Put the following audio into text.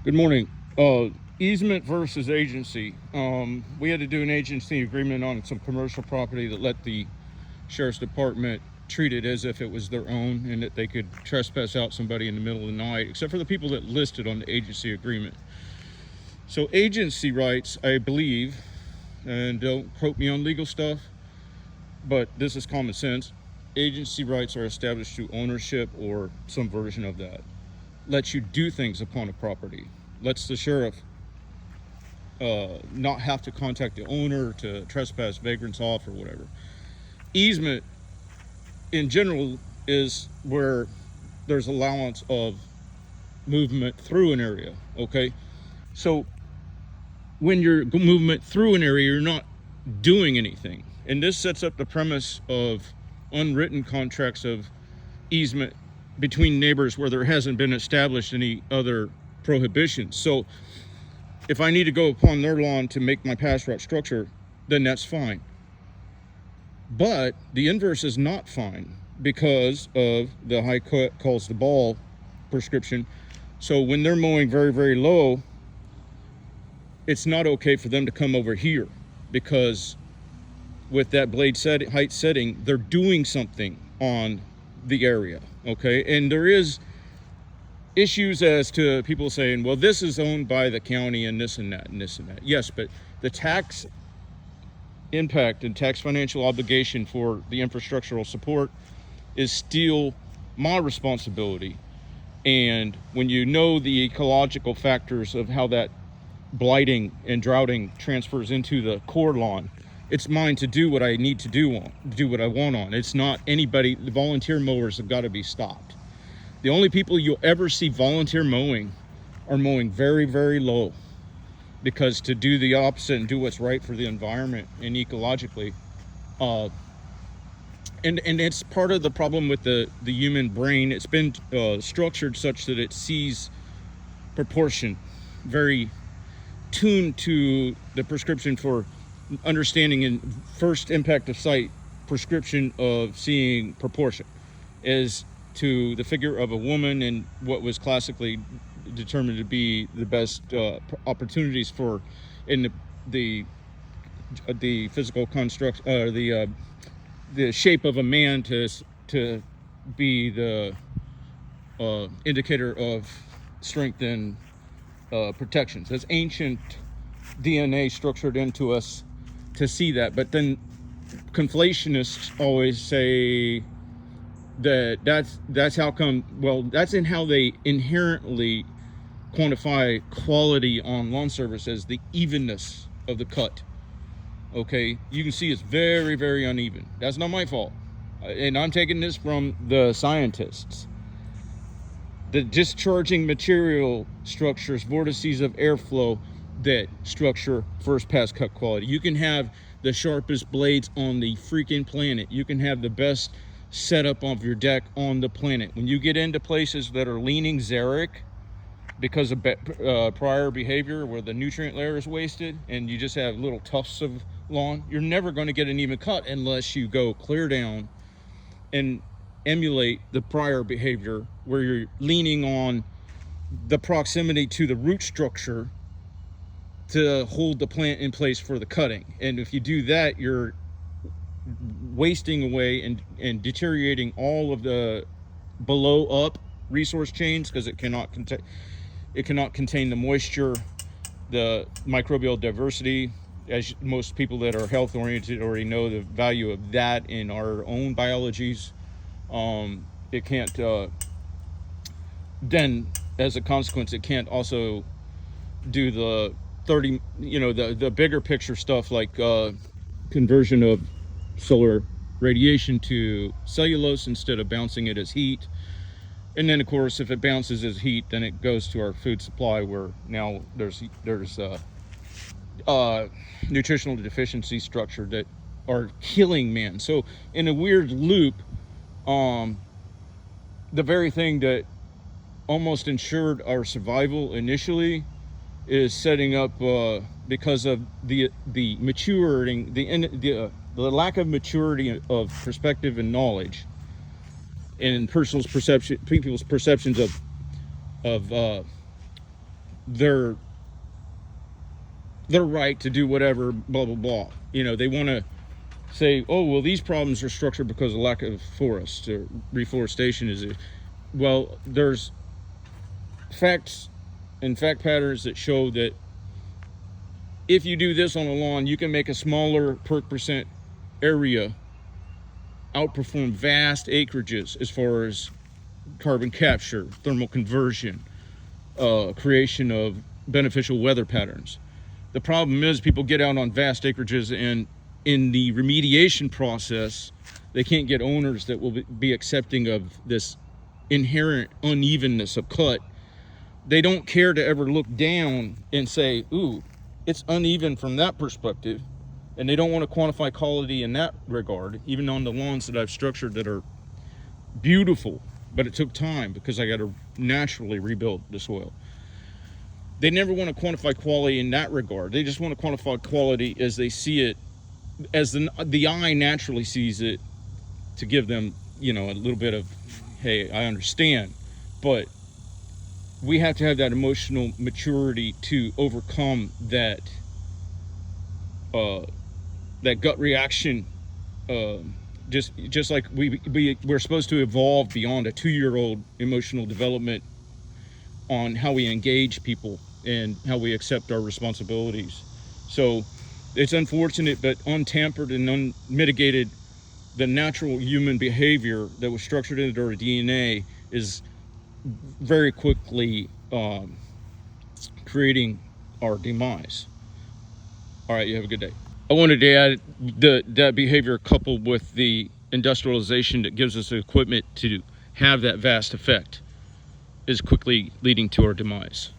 Good morning. Easement versus agency. We had to do an agency agreement on some commercial property that let the sheriff's department treat it as if it was their own and that they could trespass out somebody in the middle of the night, except for the people that listed on the agency agreement. So agency rights, I believe, and don't quote me on legal stuff, but this is common sense. Agency rights are established through ownership or some version of that. Lets you do things upon a property. Lets the sheriff not have to contact the owner to trespass vagrants off or whatever. Easement, in general, is where there's allowance of movement through an area, okay? So when you're movement through an area, you're not doing anything. And this sets up the premise of unwritten contracts of easement between neighbors where there hasn't been established any other prohibitions. So if I need to go upon their lawn to make my pass route structure, then that's fine. But the inverse is not fine because of the high cut calls the ball prescription. So when they're mowing very, very low, it's not okay for them to come over here because with that blade height setting, they're doing something on the area, okay? And there is issues as to people saying, well, this is owned by the county and this and that and this and that. Yes, but the tax impact and tax financial obligation for the infrastructural support is still my responsibility. And when you know the ecological factors of how that blighting and droughting transfers into the core lawn, it's mine to do what I need to do what I want on. It's not anybody. The volunteer mowers have got to be stopped. The only people you'll ever see volunteer mowing are mowing very, very low, because to do the opposite and do what's right for the environment and ecologically, and it's part of the problem with the human brain. It's been structured such that it sees proportion, very tuned to the prescription for understanding and first impact of sight prescription of seeing proportion is to the figure of a woman and what was classically determined to be the best opportunities for in the physical construct, the shape of a man to be the indicator of strength and protections. That's ancient DNA structured into us to see that. But then conflationists always say that's how come. Well, that's in how they inherently quantify quality on lawn service as the evenness of the cut. Okay, you can see it's very, very uneven. That's not my fault, and I'm taking this from the scientists. The discharging material structures vortices of airflow that structure first pass cut quality. You can have the sharpest blades on the freaking planet. You can have the best setup of your deck on the planet. When you get into places that are leaning xeric because of prior behavior where the nutrient layer is wasted and you just have little tufts of lawn, you're never going to get an even cut unless you go clear down and emulate the prior behavior where you're leaning on the proximity to the root structure to hold the plant in place for the cutting. And if you do that, you're wasting away and deteriorating all of the below up resource chains because it cannot contain the moisture, the microbial diversity. As most people that are health oriented already know the value of that in our own biologies. It can't then as a consequence it can't also do the 30, the bigger picture stuff like conversion of solar radiation to cellulose instead of bouncing it as heat. And then of course if it bounces as heat, then it goes to our food supply where now there's nutritional deficiency structure that are killing man. So in a weird loop, the very thing that almost ensured our survival initially is setting up because of the maturing, the lack of maturity of perspective and knowledge and people's perceptions of their right to do whatever, blah blah blah. You know, they want to say, oh well, these problems are structured because of lack of forests or reforestation. Well, there's facts and fact patterns that show that if you do this on a lawn, you can make a smaller per percent area outperform vast acreages as far as carbon capture, thermal conversion, creation of beneficial weather patterns. The problem is people get out on vast acreages, and in the remediation process, they can't get owners that will be accepting of this inherent unevenness of cut. They don't care to ever look down and say, ooh, it's uneven from that perspective. And they don't want to quantify quality in that regard, even on the lawns that I've structured that are beautiful, but it took time because I got to naturally rebuild the soil. They never want to quantify quality in that regard. They just want to quantify quality as they see it, as the eye naturally sees it, to give them, you know, a little bit of, hey, I understand. But we have to have that emotional maturity to overcome that that gut reaction. Just like we're supposed to evolve beyond a 2-year-old emotional development on how we engage people and how we accept our responsibilities. So it's unfortunate, but untampered and unmitigated, the natural human behavior that was structured into our DNA is very quickly creating our demise. All right, you have a good day. I wanted to add that behavior coupled with the industrialization that gives us the equipment to have that vast effect is quickly leading to our demise.